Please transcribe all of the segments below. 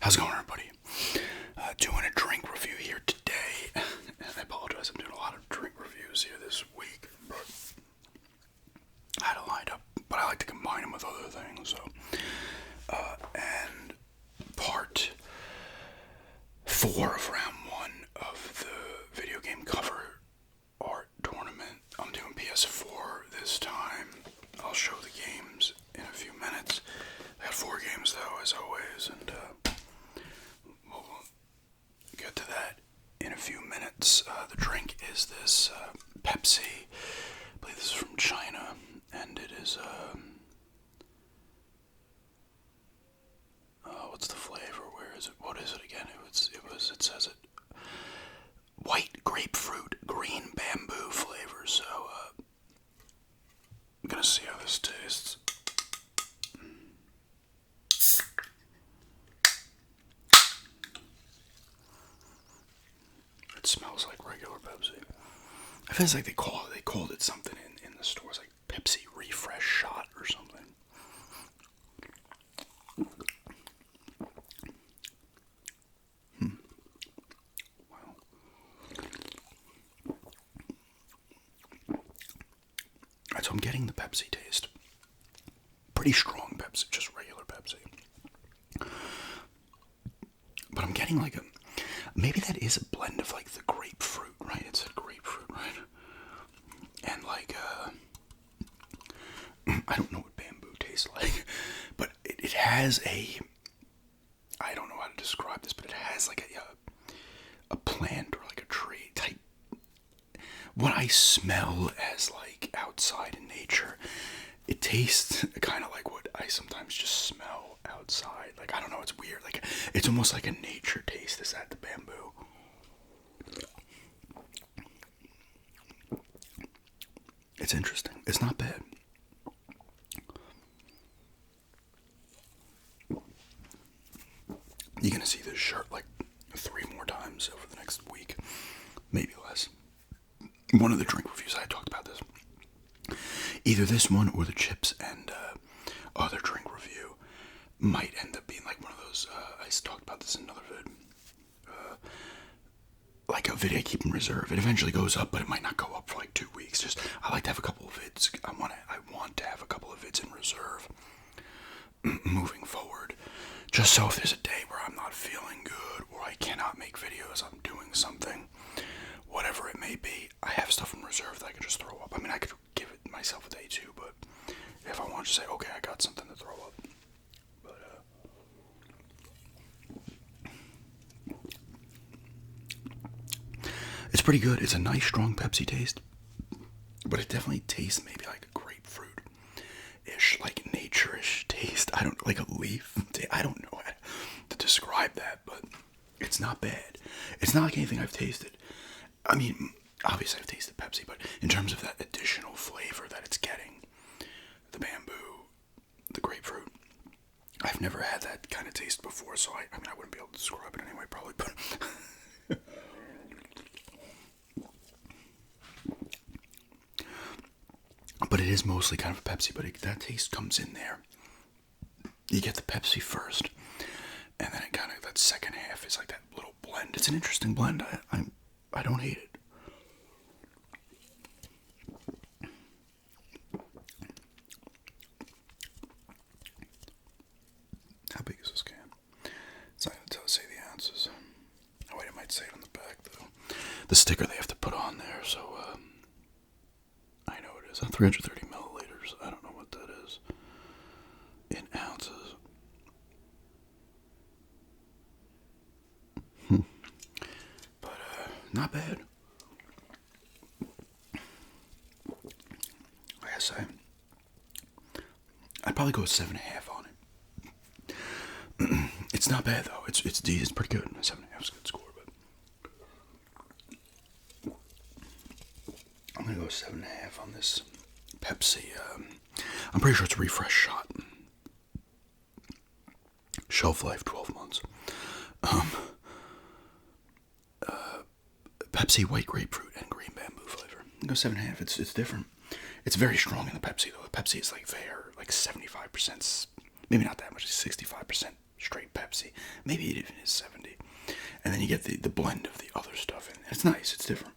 How's it going, everybody? Doing a drink review here today. And I apologize, I'm doing a lot of drink reviews here this week, but I had it lined up, but I like to combine them with other things, so. And part 4 of round 1 of the video game cover art tournament. I'm doing PS4 this time. I'll show the games in a few minutes. I got 4 games though, as always, and we'll get to that in a few minutes. The drink is this Pepsi. I believe this is from China, and it is what's the flavor? Where is it? What is it again? It says it. White grapefruit, green bamboo flavor. So I'm gonna see how this tastes. It smells like regular Pepsi. I feel like they called it something in the stores, like Pepsi Refresh Shot or something. Wow. Alright, so I'm getting the Pepsi taste. Pretty strong Pepsi, just regular Pepsi. But I'm getting like maybe that is a blend of like the grapefruit, right? It said grapefruit, right? And like, I don't know what bamboo tastes like, but it has I don't know how to describe this, but it has like a plant or like a tree type. What I smell as like outside in nature, it tastes kind of like what I sometimes just smell outside. Like, I don't know, it's weird. Like, it's almost like a nature taste. Is that the bamboo? It's interesting. It's not bad. You're gonna see this shirt like 3 more times over the next week, maybe less. One of the drink reviews I talked about this. Either this one or the chips and other drink review might end up being like one of those. I talked about this in another vid. Like a video I keep in reserve. It eventually goes up, but it might not go up for like 2 weeks. Just I like to have a couple of vids. I want to have a couple of vids in reserve moving forward. Just so if there's a day where I'm not feeling good or I cannot make videos, I'm doing something, whatever it may be, I have stuff in reserve that I can just throw up. I mean, I could give it myself a day too, but if I want to say, okay, I got something to throw up. But it's pretty good. It's a nice, strong Pepsi taste, but it definitely tastes maybe like a grapefruit-ish, like nature-ish taste. I don't, like a leaf. I don't know how to describe that, but it's not bad. It's not like anything I've tasted. I mean, obviously I've tasted Pepsi, but in terms of that additional flavor that it's getting, the bamboo, the grapefruit, I've never had that kind of taste before, so I mean, I wouldn't be able to describe it anyway, probably, but but it is mostly kind of a Pepsi, but that taste comes in there. You get the Pepsi first, and then it kind of, that second half is like that little blend. It's an interesting blend. I don't hate it. How big is this can? It's not going to say the ounces. Oh wait, it might say it on the back though. The sticker they have to put on there, so I know it is. 330 milliliters. I don't know what that is in ounces. But not bad. Like I say, I'd probably go with 7.5 on it. It's not bad though. It's pretty good. 7.5 is a good score, but I'm gonna go 7.5 on this Pepsi. I'm pretty sure it's a refresh shot. Shelf life 12 months. Pepsi white grapefruit and green bamboo flavor. I go 7.5. It's different. It's very strong in the Pepsi though. The Pepsi is like there, like 75%. Maybe not that much. 65% straight Pepsi. Maybe it even is 70. And then you get the blend of the other stuff in. It's nice. It's different.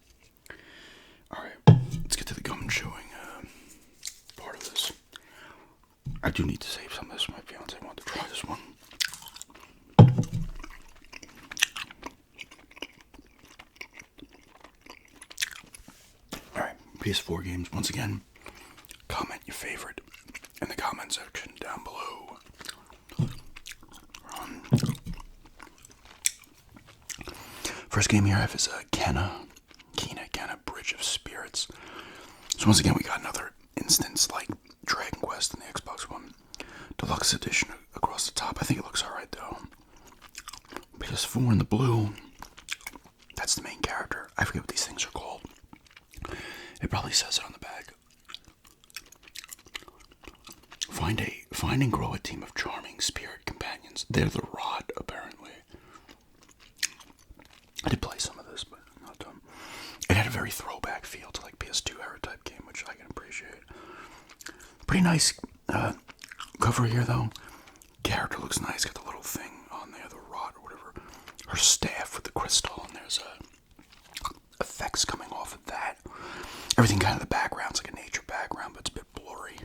All right, let's get to the gum chewing part of this. I do need to save some of this. My fiance wanted to try this one. All right, PS4 games. Once again, comment your favorite in the comment section down below. First game here I have is Kenna Bridge of Spirits. So once again we got another instance like Dragon Quest in the Xbox One. Deluxe edition across the top. I think it looks alright though. PS4 in the blue. That's the main character. I forget what these things are called. It probably says it on the back. Find and grow a team of charming spirit companions. They're the rod, apparently. I did play some of this, but not done. It had a very throwback feel to like PS2 era type game, which I can appreciate. Pretty nice cover here, though. Character looks nice. Got the little thing on there, the rod or whatever. Her staff with the crystal, and there's effects coming off of that. Everything kind of the background's like a nature background, but it's a bit blurry.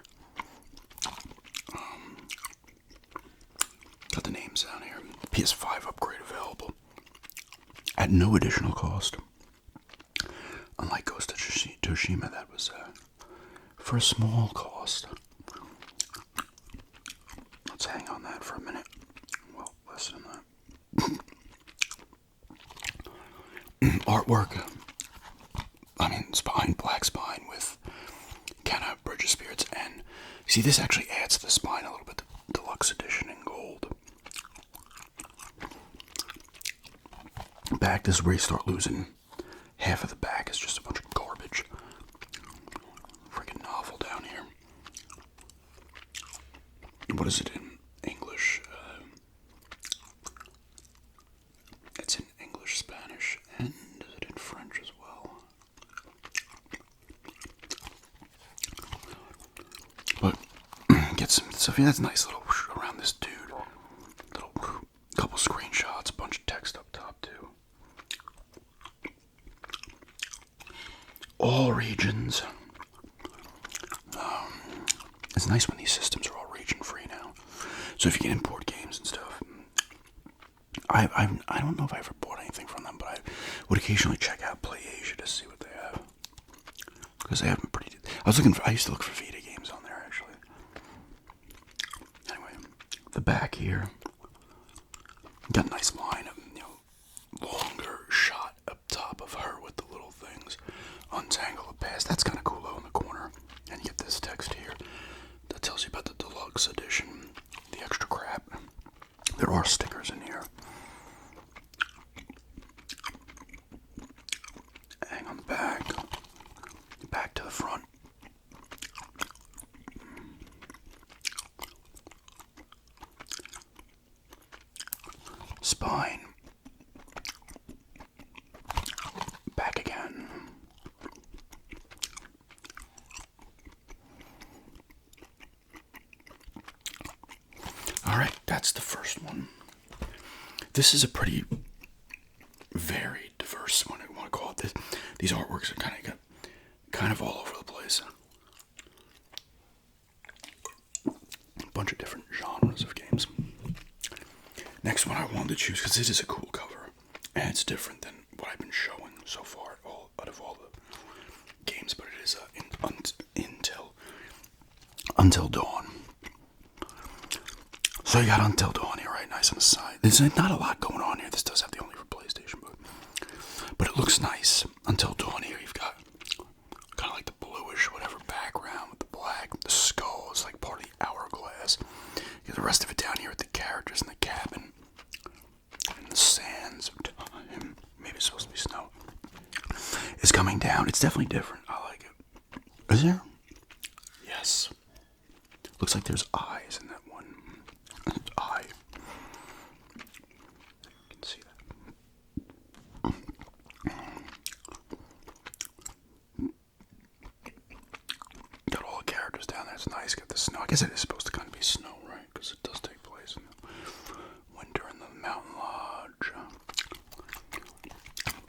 Got the names down here. PS5 upgrade available at no additional cost. Unlike Ghost of Tsushima, that was for a small cost. Let's hang on that for a minute. Well, less than that. Artwork. I mean, spine, black spine with Kenna Bridge of Spirits, and see, this actually adds to the spine a little bit. The deluxe edition in gold. Back, this is where you start losing. Half of the back is just a bunch of garbage. Freaking novel down here. What is it in English? It's in English, Spanish, and is it in French as well? But get some stuff. Yeah, that's nice little around this dude. Little couple screenshots, a bunch of text up top too. All regions. It's nice when these systems are all region free now. So if you can import games and stuff, I don't know if I ever bought anything from them, but I would occasionally check out PlayAsia to see what they have, because they have been pretty. I used to look for Vita games on there actually. Anyway, the back here got a nice line of longer shot up top of her with the little things. Untangle the past. That's kind of cool though in the corner. And you get this text here that tells you about the deluxe edition, the extra crap. There are stickers in here. Hang on the back. Back to the front. Spine. Back again. Alright, that's the first one. This is a pretty varied, diverse one, I want to call it this. These artworks are kind of all over the place. A bunch of different genres of games. Next one I wanted to choose because it is a cool cover, and it's different than what I've been showing so far out of all the games, but it is Until Dawn. So you got Until Dawn here, right? Nice on the side. There's not a lot going on here. This does have the only for PlayStation, but it looks nice. Until Dawn here, you've got kind of like the bluish, whatever background with the black. The skull is like part of the hourglass. You got the rest of it down here with the characters in the cabin and the sands of time. Maybe it's supposed to be snow. It's coming down. It's definitely different. I like it. Is there? Yes. Looks like there's eyes in that one. Eye. You can see that. Got all the characters down there. It's nice. Got the snow. I guess it is supposed to kind of be snow, right? Because it does take place in the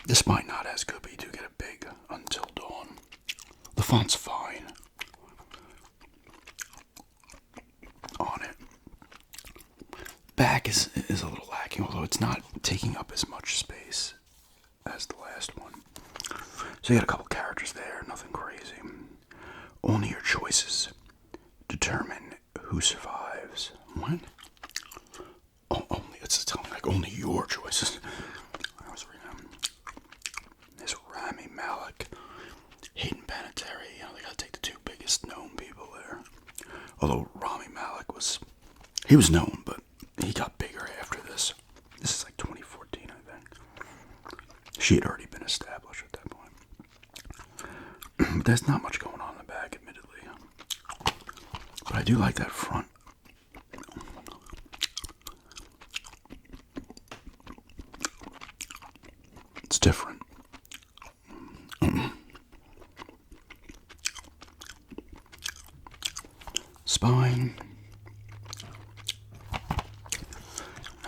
This might not as good, but you do get a big Until Dawn. The font's fine on it. Back is a little lacking, although it's not taking up as much space as the last one. So you got a couple characters there, nothing crazy. Only your choices determine who survives. What? Oh, only, it's telling me like only your choices. I was reading. There's Rami Malek, Hayden Panettiere. You know, they gotta take the two biggest known people there. Although Rami Malek he was known, but he got bigger after this. This is like 2014, I think. She had already been established at that point. But there's not much going on in the back, admittedly. But I do like that front. It's different. Spine.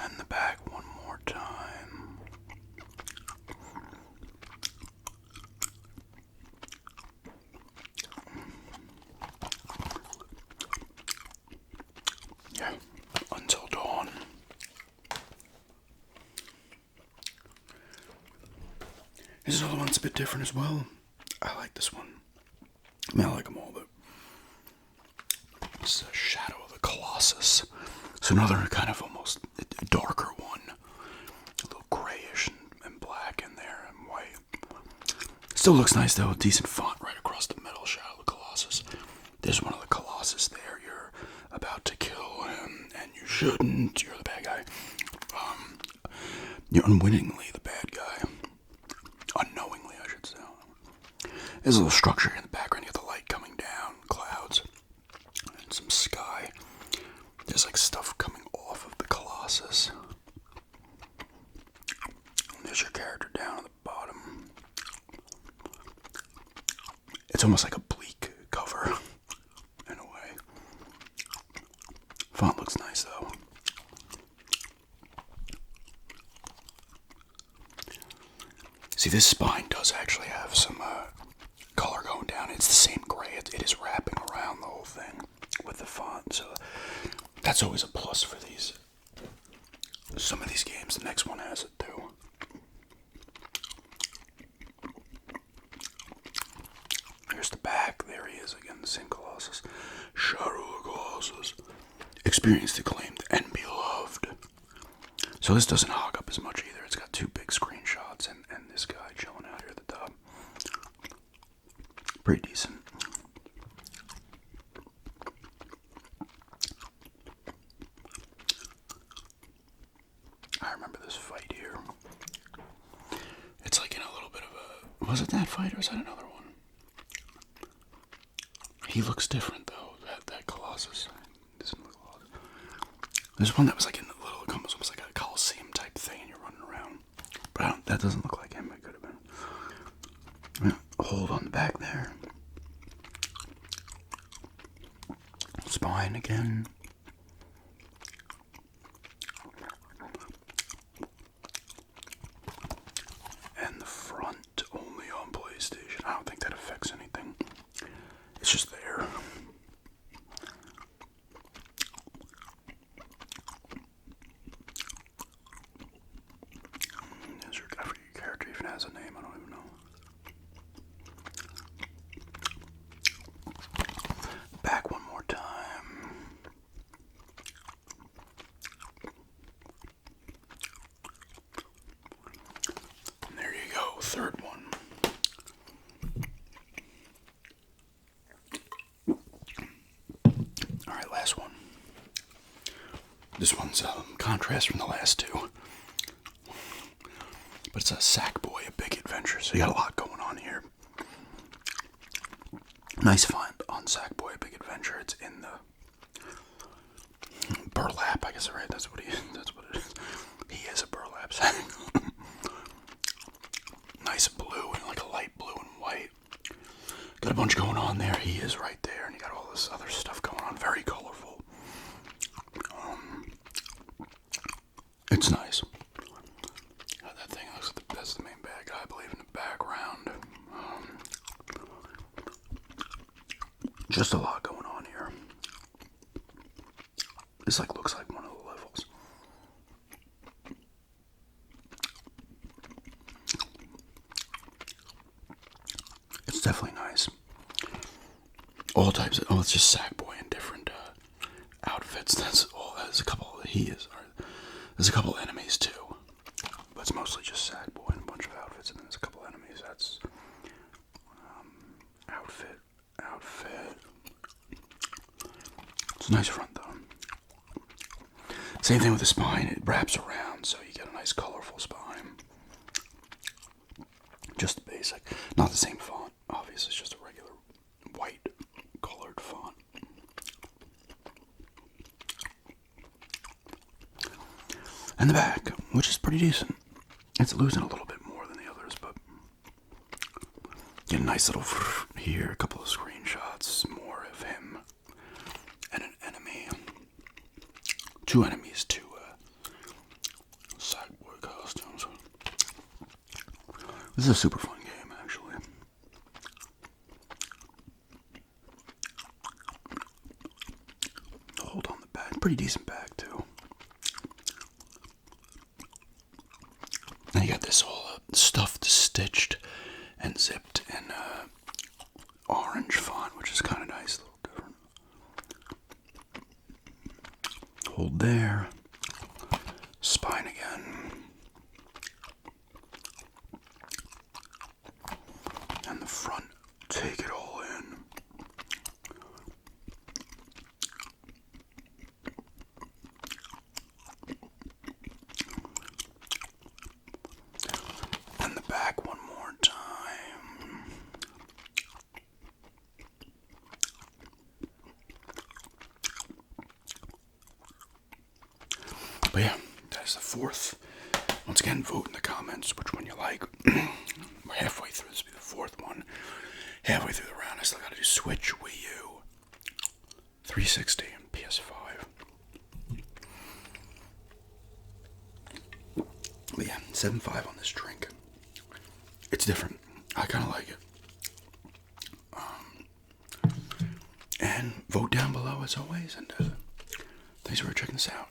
And the back one more time. Yeah, Until Dawn. This other one's a bit different as well. I like this one. I mean, I like them all, but it's a Shadow of the Colossus. So another kind of almost darker one. A little grayish and black in there and white. Still looks nice though. Decent font right across the middle. Shadow of the Colossus. There's one of the Colossus there. You're about to kill him and you shouldn't. You're the bad guy. You're unwittingly the bad guy. Unknowingly, I should say. There's a little structure in the background. You got the light coming down, clouds, and some sky. There's like stuff coming off of the Colossus. And there's your character down at the bottom. It's almost like a bleak cover, in a way. Font looks nice though. See, this spine does actually have some color going down. It's the same gray. It is wrapping around the whole thing with the font. So that's always a plus for these. Some of these games. The next one has it too. Here's the back. There he is again. The same Colossus. Shadow of the Colossus. Experienced, acclaimed, and beloved. So this doesn't hog up as much either. It's got two big screenshots and this guy chilling out here at the top. Pretty decent. I remember this fight here. It's like in a little bit of a... Was it that fight or was that another one? He looks different though, that Colossus. Doesn't look Colossus. There's one that was like in a little... It almost like a Coliseum type thing and you're running around. But that doesn't look like him. It could have been. Hold on the back there. Spine again. And the front only on PlayStation. I don't think that affects anything. It's just there. I forget your character even has a name. I don't even know. Back one more time. And there you go, third one. Alright, last one. This one's contrast from the last two. But it's a Sackboy, a big adventure, so you got a lot going on here. Nice font on Sackboy, a big adventure. It's in the burlap, I guess, right? That's what it is. He is a burlap sack. Nice blue and like a light blue and white. Got a bunch going on there. He is right there, and you got all this other stuff going on. Very colorful. It's nice. That thing looks like that's the main bad guy, This like looks like one of the levels. It's definitely nice. All types of, oh, it's just Sackboy in different outfits. That's all. There's a couple. There's a couple enemies too, but it's mostly just Sackboy and a bunch of outfits, and then there's a couple enemies. That's outfit. It's a nice front though. Same thing with the spine. It wraps around, so you get a nice colorful spine. Just basic, not the same font. Obviously, it's just a regular white colored font. And the back, which is pretty decent. It's losing a little bit more than the others, but get a nice little here, a couple of screenshots, more of him, and an enemy. Two enemies, two Sackboy costumes. This is a super fun game, actually. Hold on the back, pretty decent back too. And you got this all stuffed, stitched, and zipped in orange font, which is kind of nice, a little different. Hold there. Spine again. And the front, take it all in. And the back one more time. But yeah, that's the fourth. Once again, vote in the comments which one you like. We're halfway through. This will be the fourth one. Halfway through the round, I still gotta do Switch, Wii U, 360, and PS5. But yeah, 7.5 on this drink. It's different. I kind of like it. And vote down below as always. And thanks for checking this out.